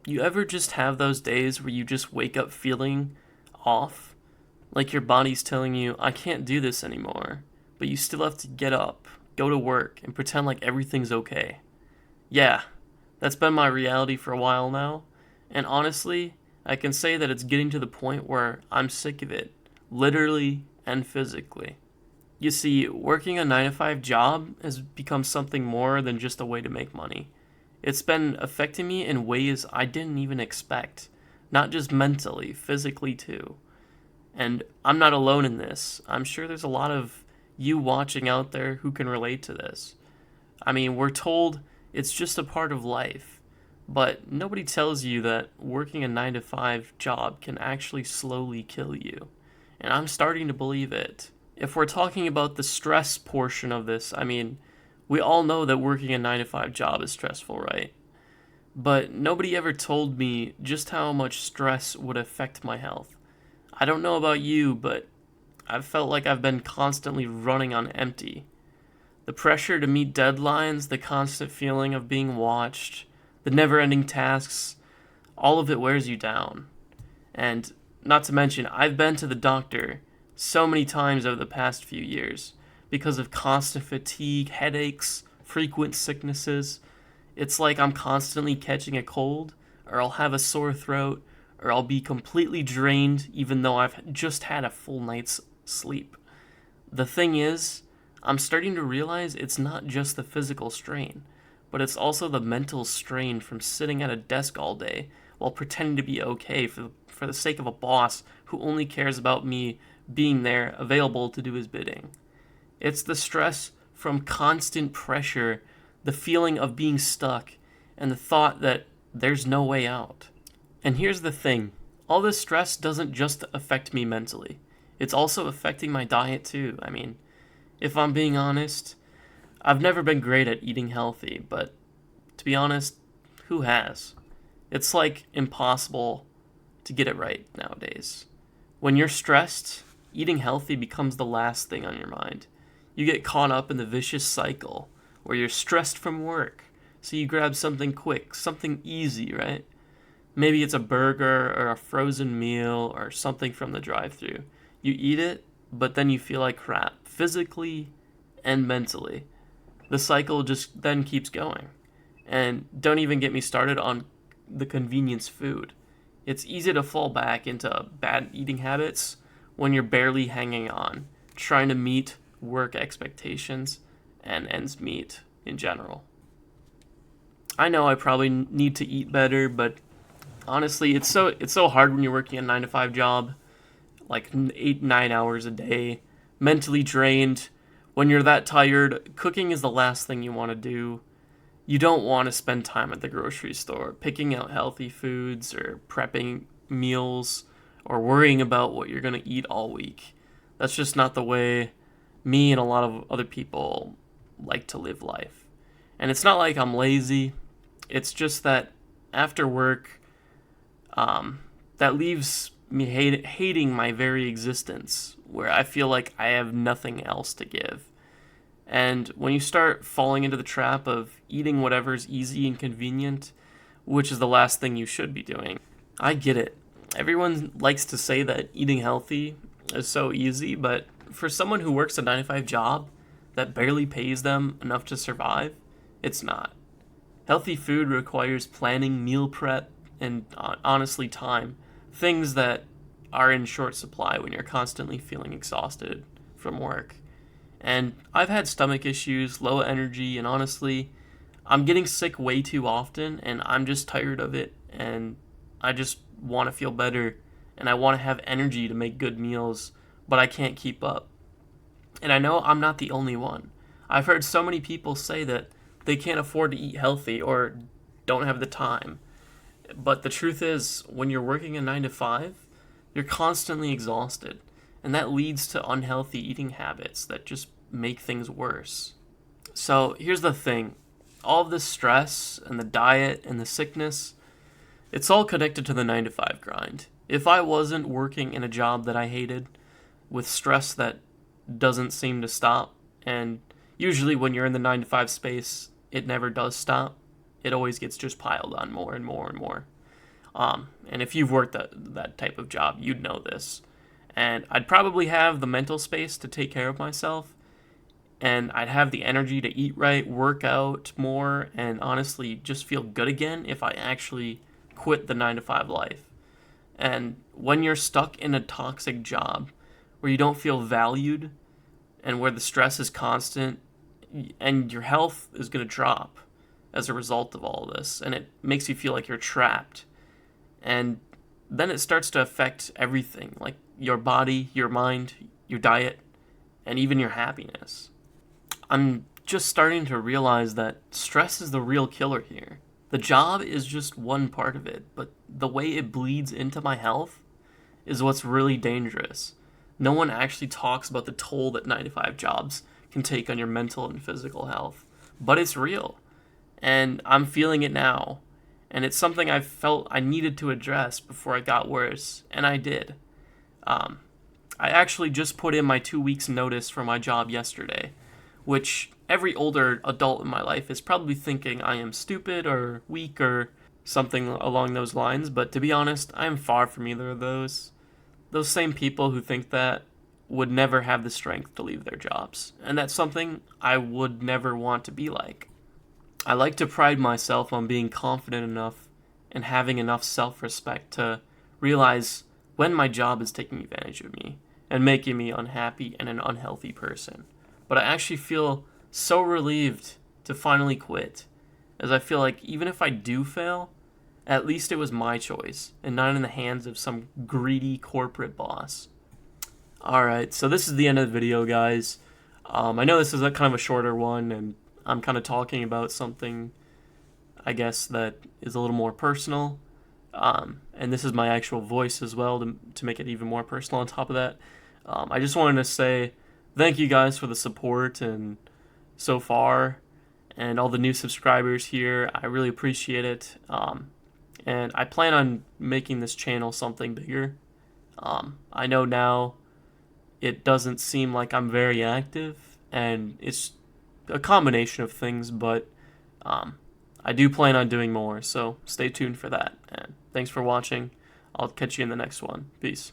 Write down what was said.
You ever just have those days where you just wake up feeling off? Like your body's telling you, I can't do this anymore, but you still have to get up, go to work, and pretend like everything's okay. Yeah, that's been my reality for a while now, and honestly, I can say that it's getting to the point where I'm sick of it, literally and physically. You see, working a 9 to 5 job has become something more than just a way to make money. It's been affecting me in ways I didn't even expect, not just mentally, physically too. And I'm not alone in this. I'm sure there's a lot of you watching out there who can relate to this. I mean, we're told it's just a part of life, but nobody tells you that working a 9 to 5 job can actually slowly kill you. And I'm starting to believe it. If we're talking about the stress portion of this, I mean, we all know that working a 9 to 5 job is stressful, right? But nobody ever told me just how much stress would affect my health. I don't know about you, but I've felt like I've been constantly running on empty. The pressure to meet deadlines, the constant feeling of being watched, the never ending tasks, all of it wears you down. And not to mention, I've been to the doctor so many times over the past few years because of constant fatigue, headaches, frequent sicknesses. It's like I'm constantly catching a cold, or I'll have a sore throat, or I'll be completely drained even though I've just had a full night's sleep. The thing is, I'm starting to realize it's not just the physical strain, but it's also the mental strain from sitting at a desk all day while pretending to be okay for the sake of a boss who only cares about me being there, available to do his bidding. It's the stress from constant pressure, the feeling of being stuck, and the thought that there's no way out. And here's the thing, all this stress doesn't just affect me mentally, it's also affecting my diet too. I mean, if I'm being honest, I've never been great at eating healthy, but to be honest, who has? It's like impossible to get it right nowadays. When you're stressed, eating healthy becomes the last thing on your mind. You get caught up in the vicious cycle where you're stressed from work, so you grab something quick, something easy, right? Maybe it's a burger or a frozen meal or something from the drive-thru. You eat it, but then you feel like crap, physically and mentally. The cycle just then keeps going. And don't even get me started on the convenience food. It's easy to fall back into bad eating habits when you're barely hanging on, trying to meet work expectations and ends meet in general. I know I probably need to eat better, but honestly, it's so hard when you're working a 9 to 5 job, like 8 9 hours a day, mentally drained. When you're that tired, cooking is the last thing you want to do. You don't want to spend time at the grocery store picking out healthy foods or prepping meals or worrying about what you're going to eat all week. That's just not the way me and a lot of other people like to live life. And it's not like I'm lazy, it's just that after work, that leaves me hating my very existence, where I feel like I have nothing else to give. And when you start falling into the trap of eating whatever's easy and convenient, which is the last thing you should be doing, I get it. Everyone likes to say that eating healthy is so easy, but for someone who works a 9 to 5 job that barely pays them enough to survive, it's not. Healthy food requires planning, meal prep, and honestly, time. Things that are in short supply when you're constantly feeling exhausted from work. And I've had stomach issues, low energy, and honestly, I'm getting sick way too often, and I'm just tired of it, and I just want to feel better, and I want to have energy to make good meals, but I can't keep up. And I know I'm not the only one. I've heard so many people say that they can't afford to eat healthy or don't have the time. But the truth is, when you're working a 9 to 5, you're constantly exhausted, and that leads to unhealthy eating habits that just make things worse. So here's the thing, all of this stress and the diet and the sickness, it's all connected to the 9 to 5 grind. If I wasn't working in a job that I hated, with stress that doesn't seem to stop, and usually when you're in the 9 to 5 space, it never does stop. It always gets just piled on more and more and more. And if you've worked that type of job, you'd know this. And I'd probably have the mental space to take care of myself, and I'd have the energy to eat right, work out more, and honestly just feel good again if I actually quit the 9 to 5 life. And when you're stuck in a toxic job where you don't feel valued and where the stress is constant and your health is going to drop as a result of all of this, and it makes you feel like you're trapped. And then it starts to affect everything, like your body, your mind, your diet, and even your happiness. I'm just starting to realize that stress is the real killer here. The job is just one part of it, but the way it bleeds into my health is what's really dangerous. No one actually talks about the toll that 9 to 5 jobs can take on your mental and physical health, but it's real. And I'm feeling it now. And it's something I felt I needed to address before it got worse, and I did. I actually just put in my 2 weeks notice for my job yesterday, which every older adult in my life is probably thinking I am stupid or weak or something along those lines, but to be honest, I am far from either of those. Those same people who think that would never have the strength to leave their jobs, and that's something I would never want to be like. I like to pride myself on being confident enough and having enough self-respect to realize when my job is taking advantage of me and making me unhappy and an unhealthy person. But I actually feel so relieved to finally quit, as I feel like even if I do fail, at least it was my choice and not in the hands of some greedy corporate boss. Alright, so this is the end of the video, guys. I know this is kind of a shorter one, and I'm kind of talking about something, I guess, that is a little more personal. And this is my actual voice as well to make it even more personal on top of that. I just wanted to say thank you guys for the support and so far, and all the new subscribers here. I really appreciate it. And I plan on making this channel something bigger. I know now it doesn't seem like I'm very active, and it's a combination of things, but I do plan on doing more, so stay tuned for that. And thanks for watching. I'll catch you in the next one. Peace.